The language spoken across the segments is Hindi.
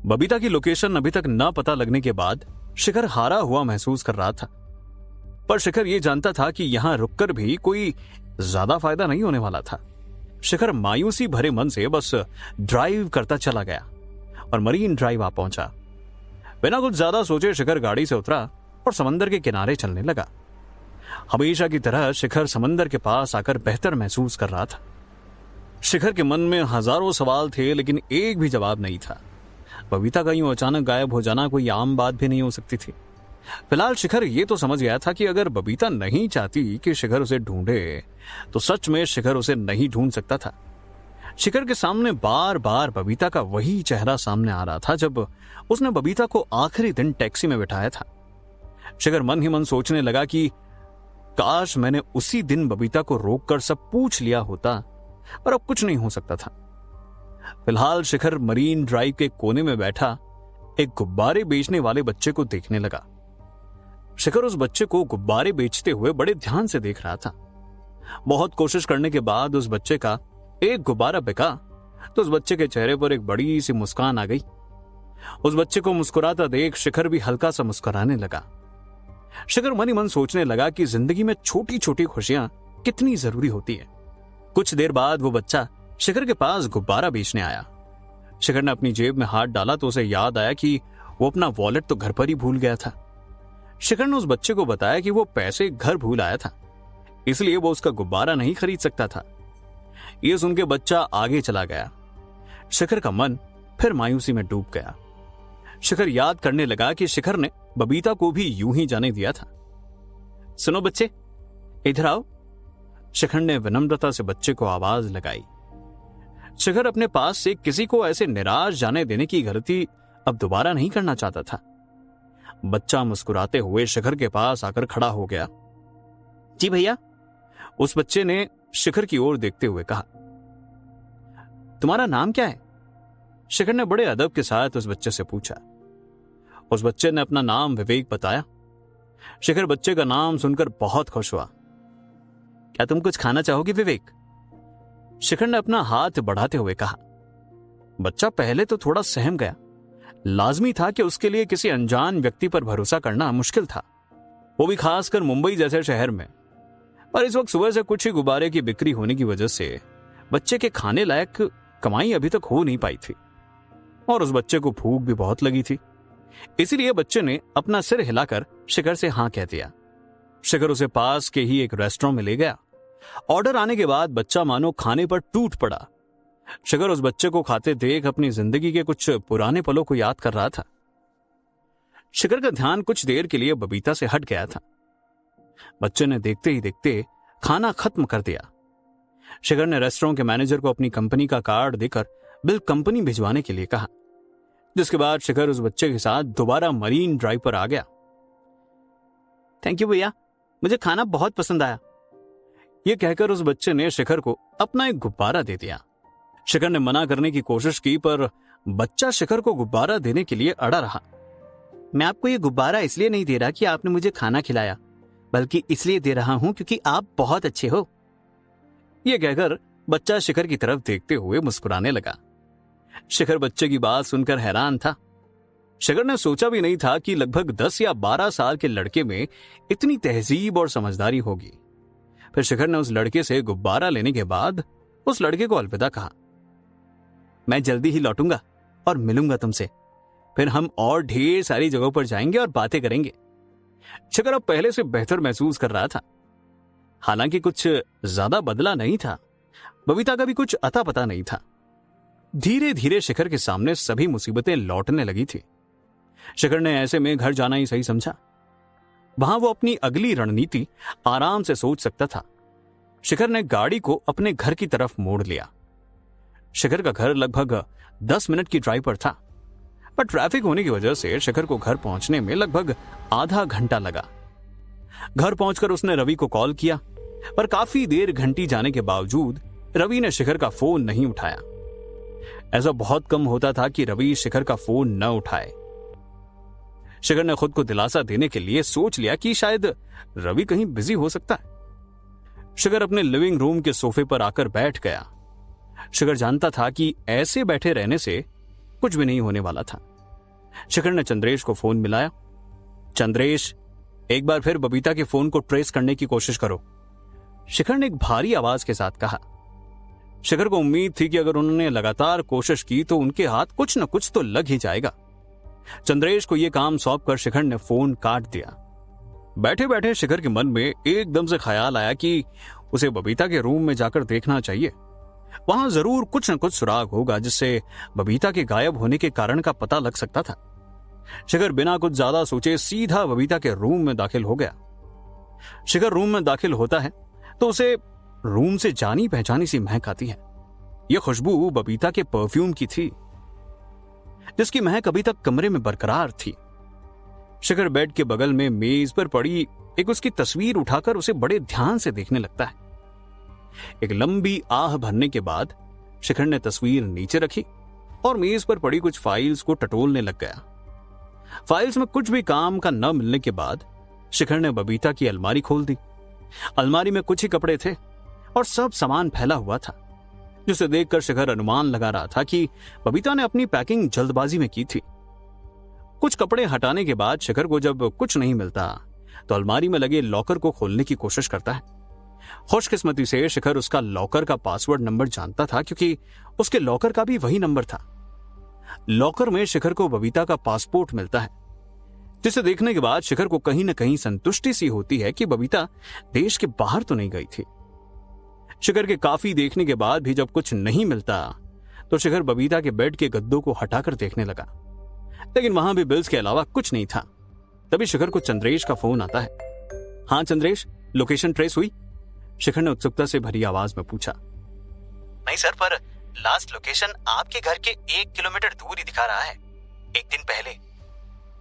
बबीता की लोकेशन अभी तक न पता लगने के बाद शिखर हारा हुआ महसूस कर रहा था, पर शिखर ये जानता था कि यहां रुककर भी कोई ज्यादा फायदा नहीं होने वाला था। शिखर मायूसी भरे मन से बस ड्राइव करता चला गया और मरीन ड्राइव आ पहुंचा। बिना कुछ ज्यादा सोचे शिखर गाड़ी से उतरा और समंदर के किनारे चलने लगा। हमेशा की तरह शिखर समंदर के पास आकर बेहतर महसूस कर रहा था। शिखर के मन में हजारों सवाल थे, लेकिन एक भी जवाब नहीं था। बबीता का यूं अचानक गायब हो जाना कोई आम बात भी नहीं हो सकती थी। फिलहाल शिखर ये तो समझ गया था कि अगर बबीता नहीं चाहती कि शिखर उसे ढूंढे तो सच में शिखर उसे नहीं ढूंढ सकता था। शिखर के सामने बार बार बबीता का वही चेहरा सामने आ रहा था जब उसने बबीता को आखिरी दिन टैक्सी में बिठाया था। शिखर मन ही मन सोचने लगा कि काश मैंने उसी दिन बबीता को रोककर सब पूछ लिया होता, पर अब कुछ नहीं हो सकता था। फिलहाल शिखर मरीन ड्राइव के कोने में बैठा एक गुब्बारे बेचने वाले बच्चे को देखने लगा। शिखर उस बच्चे को गुब्बारे बेचते हुए बड़े ध्यान से देख रहा था। बहुत कोशिश करने के बाद उस बच्चे का एक गुब्बारा बिका तो उस बच्चे के चेहरे पर एक बड़ी सी मुस्कान आ गई। उस बच्चे को मुस्कुराता देख शिखर भी हल्का सा मुस्कुराने लगा। शिखर मन ही मन सोचने लगा कि जिंदगी में छोटी छोटी खुशियां कितनी जरूरी होती है। कुछ देर बाद वो बच्चा शिखर के पास गुब्बारा बेचने आया। शिखर ने अपनी जेब में हाथ डाला तो उसे याद आया कि वो अपना वॉलेट तो घर पर ही भूल गया था। शिखर ने उस बच्चे को बताया कि वो पैसे घर भूल आया था, इसलिए वो उसका गुब्बारा नहीं खरीद सकता था। ये सुन के बच्चा आगे चला गया। शिखर का मन फिर मायूसी में डूब गया। शिखर याद करने लगा कि शिखर ने बबीता को भी यूं ही जाने दिया था। सुनो बच्चे, इधर आओ। शिखर ने विनम्रता से बच्चे को आवाज लगाई। शिखर अपने पास से किसी को ऐसे निराश जाने देने की गलती अब दोबारा नहीं करना चाहता था। बच्चा मुस्कुराते हुए शिखर के पास आकर खड़ा हो गया। जी भैया, उस बच्चे ने शिखर की ओर देखते हुए कहा। तुम्हारा नाम क्या है? शिखर ने बड़े अदब के साथ उस बच्चे से पूछा। उस बच्चे ने अपना नाम विवेक बताया। शिखर बच्चे का नाम सुनकर बहुत खुश हुआ। क्या तुम कुछ खाना चाहोगे विवेक? शिखर ने अपना हाथ बढ़ाते हुए कहा। बच्चा पहले तो थोड़ा सहम गया। लाजमी था कि उसके लिए किसी अनजान व्यक्ति पर भरोसा करना मुश्किल था, वो भी खासकर मुंबई जैसे शहर में। पर इस वक्त सुबह से कुछ ही गुब्बारे की बिक्री होने की वजह से बच्चे के खाने लायक कमाई अभी तक हो नहीं पाई थी और उस बच्चे को भूख भी बहुत लगी थी। इसीलिए बच्चे ने अपना सिर हिलाकर शिखर से हां कह दिया। शिखर उसे पास के ही एक रेस्टोरेंट में ले गया। ऑर्डर आने के बाद बच्चा मानो खाने पर टूट पड़ा। शिखर उस बच्चे को खाते देख अपनी जिंदगी के कुछ पुराने पलों को याद कर रहा था। शिखर का ध्यान कुछ देर के लिए बबीता से हट गया था। बच्चे ने देखते ही देखते खाना खत्म कर दिया। शिखर ने रेस्टोरेंट के मैनेजर को अपनी कंपनी का कार्ड देकर बिल कंपनी भिजवाने के लिए कहा, जिसके बाद शिखर उस बच्चे के साथ दोबारा मरीन ड्राइव पर आ गया। थैंक यू भैया, मुझे खाना बहुत पसंद आया। यह कहकर उस बच्चे ने शिखर को अपना एक गुब्बारा दे दिया। शिखर ने मना करने की कोशिश की, पर बच्चा शिखर को गुब्बारा देने के लिए अड़ा रहा। मैं आपको यह गुब्बारा इसलिए नहीं दे रहा कि आपने मुझे खाना खिलाया, बल्कि इसलिए दे रहा हूं क्योंकि आप बहुत अच्छे हो। यह कहकर बच्चा शिखर की तरफ देखते हुए मुस्कुराने लगा। शिखर बच्चे की बात सुनकर हैरान था। शिखर ने सोचा भी नहीं था कि लगभग 10 या 12 साल के लड़के में इतनी तहजीब और समझदारी होगी। फिर शिखर ने उस लड़के से गुब्बारा लेने के बाद उस लड़के को अलविदा कहा। मैं जल्दी ही लौटूंगा और मिलूंगा तुमसे। फिर हम और ढेर सारी जगहों पर जाएंगे और बातें करेंगे। शिखर अब पहले से बेहतर महसूस कर रहा था। हालांकि कुछ ज्यादा बदला नहीं था। बबीता का भी कुछ अता पता नहीं था। धीरे धीरे शिखर के सामने सभी मुसीबतें लौटने लगी थी। शिखर ने ऐसे में घर जाना ही सही समझा। वहां वो अपनी अगली रणनीति आराम से सोच सकता था। शिखर ने गाड़ी को अपने घर की तरफ मोड़ लिया। शिखर का घर लगभग 10 मिनट की ड्राइव पर था, पर ट्रैफिक होने की वजह से शिखर को घर पहुंचने में लगभग आधा घंटा लगा। घर पहुंचकर उसने रवि को कॉल किया, पर काफी देर घंटी जाने के बावजूद रवि ने शिखर का फोन नहीं उठाया। ऐसा बहुत कम होता था कि रवि शिखर का फोन न उठाए। शिखर ने खुद को दिलासा देने के लिए सोच लिया कि शायद रवि कहीं बिजी हो सकता है। शिखर अपने लिविंग रूम के सोफे पर आकर बैठ गया। शिखर जानता था कि ऐसे बैठे रहने से कुछ भी नहीं होने वाला था। शिखर ने चंद्रेश को फोन मिलाया। चंद्रेश, एक बार फिर बबीता के फोन को ट्रेस करने की कोशिश करो, शिखर ने एक भारी आवाज के साथ कहा। शिखर को उम्मीद थी कि अगर उन्होंने लगातार कोशिश की तो उनके हाथ कुछ न कुछ तो लग ही जाएगा। चंद्रेश को यह काम सौंपकर शिखर ने फोन काट दिया। बैठे बैठे शिखर के मन में एकदम से ख्याल आया कि उसे बबीता के रूम में जाकर देखना चाहिए। वहां जरूर कुछ न कुछ सुराग होगा जिससे बबीता के गायब होने के कारण का पता लग सकता था। शिखर बिना कुछ ज्यादा सोचे सीधा बबीता के रूम में दाखिल हो गया। शिखर रूम में दाखिल होता है तो उसे रूम से जानी पहचानी सी महक आती है। यह खुशबू बबीता के परफ्यूम की थी, जिसकी महक अभी तक कमरे में बरकरार थी। शिखर बेड के बगल में मेज पर पड़ी एक उसकी तस्वीर उठाकर उसे बड़े ध्यान से देखने लगता है। एक लंबी आह भरने के बाद शिखर ने तस्वीर नीचे रखी और मेज पर पड़ी कुछ फाइल्स को टटोलने लग गया। फाइल्स में कुछ भी काम का न मिलने के बाद शिखर ने बबीता की अलमारी खोल दी। अलमारी में कुछ ही कपड़े थे और सब सामान फैला हुआ था, जिसे देखकर शिखर अनुमान लगा रहा था कि बबीता ने अपनी पैकिंग जल्दबाजी में की थी। कुछ कपड़े हटाने के बाद शिखर को जब कुछ नहीं मिलता तो अलमारी में लगे लॉकर को खोलने की कोशिश करता है। खुशकिस्मती से शिखर उसका लॉकर का पासवर्ड नंबर जानता था, क्योंकि उसके लॉकर का भी वही नंबर था। लॉकर में शिखर को बबीता का पासपोर्ट मिलता है, जिसे देखने के बाद शिखर को कहीं न कहीं संतुष्टि सी होती है कि बबीता देश के बाहर तो नहीं गई थी। शिखर के काफी देखने के बाद भी जब कुछ नहीं मिलता तो शिखर बबीता के बेड के गद्दों को हटाकर देखने लगा, लेकिन वहां भी बिल्स के अलावा कुछ नहीं था। तभी शिखर को चंद्रेश का फोन आता है। हाँ चंद्रेश, लोकेशन ट्रेस हुई? शिखर ने उत्सुकता से भरी आवाज में पूछा। नहीं सर, पर लास्ट लोकेशन आपके घर के 1 किलोमीटर दूर ही दिखा रहा है, एक दिन पहले।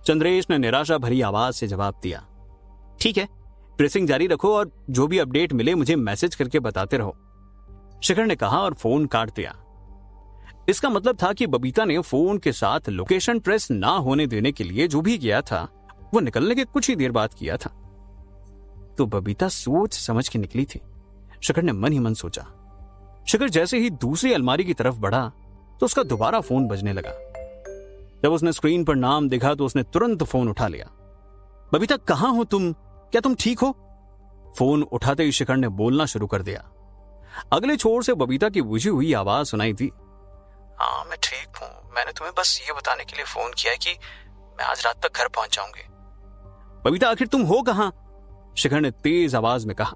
चंद्रेश ने निराशा भरी आवाज से जवाब दिया। ठीक है, ट्रेसिंग जारी रखो और जो भी अपडेट मिले मुझे मैसेज करके बताते रहो, शिखर ने कहा और फोन काट दिया। इसका मतलब था कि बबीता ने फोन के साथ लोकेशन ट्रेस ना होने देने के लिए जो भी किया था वो निकलने के कुछ ही देर बाद किया था। तो बबीता सोच समझ के निकली थी, शिखर ने मन ही मन सोचा। शिखर जैसे ही दूसरी अलमारी की तरफ बढ़ा तो उसका दोबारा फोन बजने लगा। जब उसने स्क्रीन पर नाम देखा तो उसने तुरंत फोन उठा लिया। बबीता, कहां हो तुम? क्या तुम ठीक हो? फोन उठाते ही शिखर ने बोलना शुरू कर दिया। अगले छोर से बबीता की बुझी हुई आवाज सुनाई दी। हाँ, मैं ठीक हूँ। मैंने तुम्हें बस ये बताने के लिए फोन किया है कि मैं आज रात तक घर पहुंच जाऊंगी। बबीता, आखिर तुम हो कहां? शिखर ने तेज आवाज में कहा।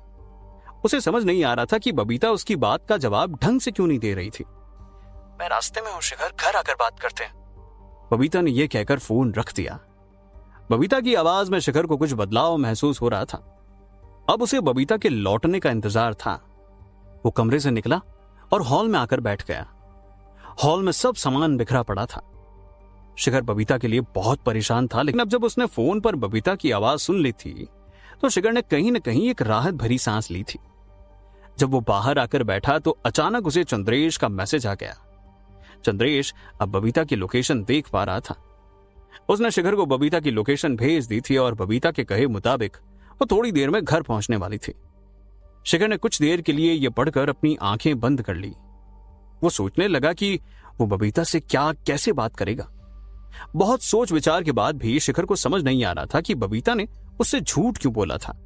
उसे समझ नहीं आ रहा था कि बबीता उसकी बात का जवाब ढंग से क्यों नहीं दे रही थी। मैं रास्ते में हूँ शिखर, घर आकर बात करते हैं। बबीता ने यह कहकर फोन रख दिया। बबीता की आवाज में शिखर को कुछ बदलाव महसूस हो रहा था। अब उसे बबीता के लौटने का इंतजार था। वो कमरे से निकला और हॉल में आकर बैठ गया। हॉल में सब सामान बिखरा पड़ा था। शिखर बबीता के लिए बहुत परेशान था, लेकिन अब जब उसने फोन पर बबीता की आवाज सुन ली थी तो शिखर ने कहीं न कहीं एक राहत भरी सांस ली थी। जब वो बाहर आकर बैठा तो अचानक उसे चंद्रेश का मैसेज आ गया। चंद्रेश अब बबीता की लोकेशन देख पा रहा था। उसने शिखर को बबीता की लोकेशन भेज दी थी और बबीता के कहे मुताबिक वो थोड़ी देर में घर पहुंचने वाली थी। शिखर ने कुछ देर के लिए यह पढ़कर अपनी आंखें बंद कर ली। वो सोचने लगा कि वो बबीता से क्या कैसे बात करेगा। बहुत सोच विचार के बाद भी शिखर को समझ नहीं आ रहा था कि बबीता ने उससे झूठ क्यों बोला था।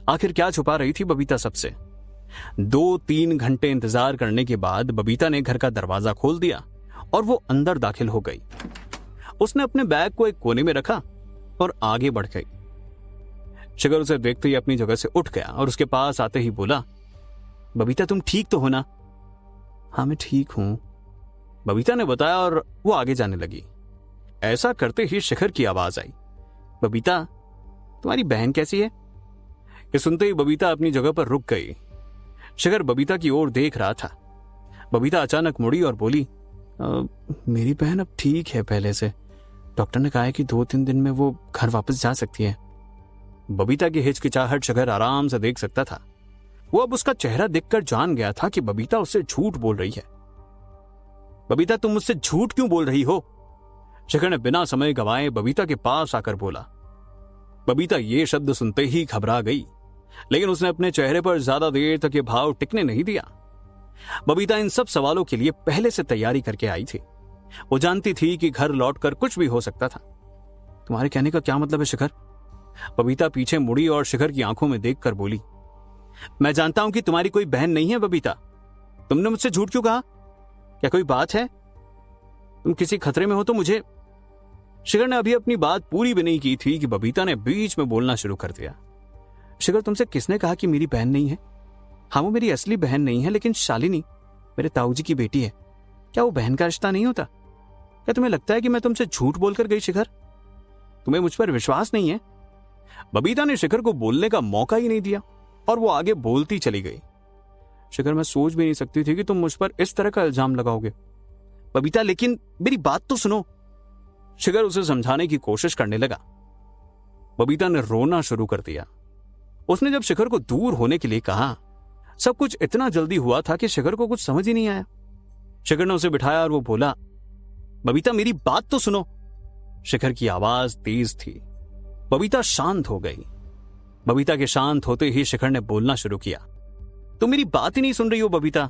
आखिर क्या छुपा रही थी बबीता सबसे। 2-3 घंटे इंतजार करने के बाद बबीता ने घर का दरवाजा खोल दिया और वो अंदर दाखिल हो गई। उसने अपने बैग को एक कोने में रखा और आगे बढ़ गई। शिखर उसे देखते ही अपनी जगह से उठ गया और उसके पास आते ही बोला, बबीता तुम ठीक तो हो ना? हाँ मैं ठीक हूं, बबीता ने बताया और वो आगे जाने लगी। ऐसा करते ही शिखर की आवाज आई, बबीता तुम्हारी बहन कैसी है? ये सुनते ही बबीता अपनी जगह पर रुक गई। शिखर बबीता की ओर देख रहा था। बबीता अचानक मुड़ी और बोली, मेरी बहन अब ठीक है पहले से। डॉक्टर ने कहा है कि 2-3 दिन में वो घर वापस जा सकती है। बबीता की हिचकिचाहट शिखर आराम से देख सकता था। वो अब उसका चेहरा देखकर जान गया था कि बबीता उससे झूठ बोल रही है। बबीता तुम मुझसे झूठ क्यों बोल रही हो? शिखर ने बिना समय गंवाए बबीता के पास आकर बोला। बबीता ये शब्द सुनते ही घबरा गई, लेकिन उसने अपने चेहरे पर ज्यादा देर तक ये भाव टिकने नहीं दिया। बबीता इन सब सवालों के लिए पहले से तैयारी करके आई थी। वो जानती थी कि घर लौटकर कुछ भी हो सकता था। तुम्हारे कहने का क्या मतलब है शिखर? बबीता पीछे मुड़ी और शिखर की आंखों में देखकर बोली, मैं जानता हूं कि तुम्हारी कोई बहन नहीं है बबीता। तुमने मुझसे झूठ क्यों कहा? क्या कोई बात है? तुम किसी खतरे में हो तो मुझे। शिखर ने अभी अपनी बात पूरी भी नहीं की थी कि बबीता ने बीच में बोलना शुरू कर दिया। शिखर, तुमसे किसने कहा कि मेरी बहन नहीं है? हाँ, वो मेरी असली बहन नहीं है, लेकिन शालिनी मेरे ताऊजी की बेटी है। क्या वो बहन का रिश्ता नहीं होता? क्या तुम्हें लगता है कि मैं तुमसे झूठ बोलकर गई शिखर? तुम्हें मुझ पर विश्वास नहीं है? बबीता ने शिखर को बोलने का मौका ही नहीं दिया और वो आगे बोलती चली गई। शिखर, मैं सोच भी नहीं सकती थी कि तुम मुझ पर इस तरह का इल्जाम लगाओगे। बबीता, लेकिन मेरी बात तो सुनो। शिखर उसे समझाने की कोशिश करने लगा। बबीता ने रोना शुरू कर दिया। उसने जब शिखर को दूर होने के लिए कहा, सब कुछ इतना जल्दी हुआ था कि शिखर को कुछ समझ ही नहीं आया। शिखर ने उसे बिठाया और वो बोला, बबीता मेरी बात तो सुनो। शिखर की आवाज तेज थी। बबीता शांत हो गई। बबीता के शांत होते ही शिखर ने बोलना शुरू किया, तुम मेरी बात ही नहीं सुन रही हो बबीता।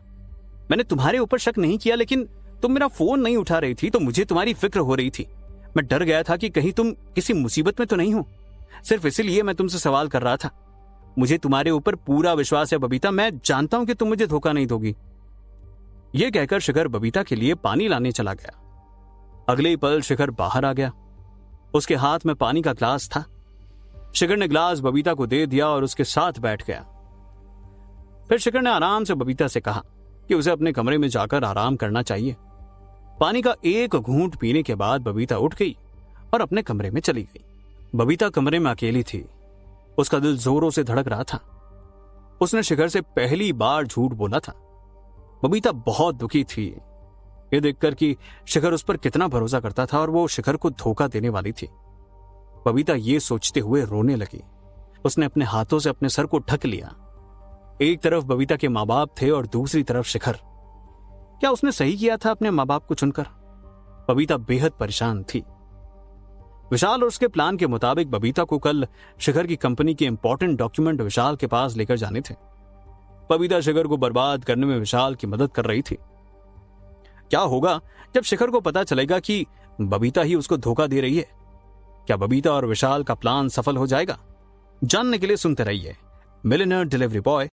मैंने तुम्हारे ऊपर शक नहीं किया, लेकिन तुम मेरा फोन नहीं उठा रही थी तो मुझे तुम्हारी फिक्र हो रही थी। मैं डर गया था कि कहीं तुम किसी मुसीबत में तो नहीं हो। सिर्फ इसीलिए मैं तुमसे सवाल कर रहा था। मुझे तुम्हारे ऊपर पूरा विश्वास है बबीता। मैं जानता हूं कि तुम मुझे धोखा नहीं दोगी। यह कहकर शिखर बबीता के लिए पानी लाने चला गया। अगले ही पल शिखर बाहर आ गया। उसके हाथ में पानी का ग्लास था। शिखर ने ग्लास बबीता को दे दिया और उसके साथ बैठ गया। फिर शिखर ने आराम से बबीता से कहा कि उसे अपने कमरे में जाकर आराम करना चाहिए। पानी का एक घूंट पीने के बाद बबीता उठ गई और अपने कमरे में चली गई। बबीता कमरे में अकेली थी। उसका दिल जोरों से धड़क रहा था। उसने शिखर से पहली बार झूठ बोला था। बबीता बहुत दुखी थी ये देखकर कि शिखर उस पर कितना भरोसा करता था और वो शिखर को धोखा देने वाली थी। बबीता ये सोचते हुए रोने लगी। उसने अपने हाथों से अपने सर को ढक लिया। एक तरफ बबीता के माँ बाप थे और दूसरी तरफ शिखर। क्या उसने सही किया था अपने माँ बाप को चुनकर? बबीता बेहद परेशान थी। विशाल और उसके प्लान के मुताबिक बबीता को कल शिखर की कंपनी के इंपॉर्टेंट डॉक्यूमेंट विशाल के पास लेकर जाने थे। बबीता शिखर को बर्बाद करने में विशाल की मदद कर रही थी। क्या होगा जब शिखर को पता चलेगा कि बबीता ही उसको धोखा दे रही है? क्या बबीता और विशाल का प्लान सफल हो जाएगा? जानने के लिए सुनते रहिए मिलियनेयर डिलीवरी बॉय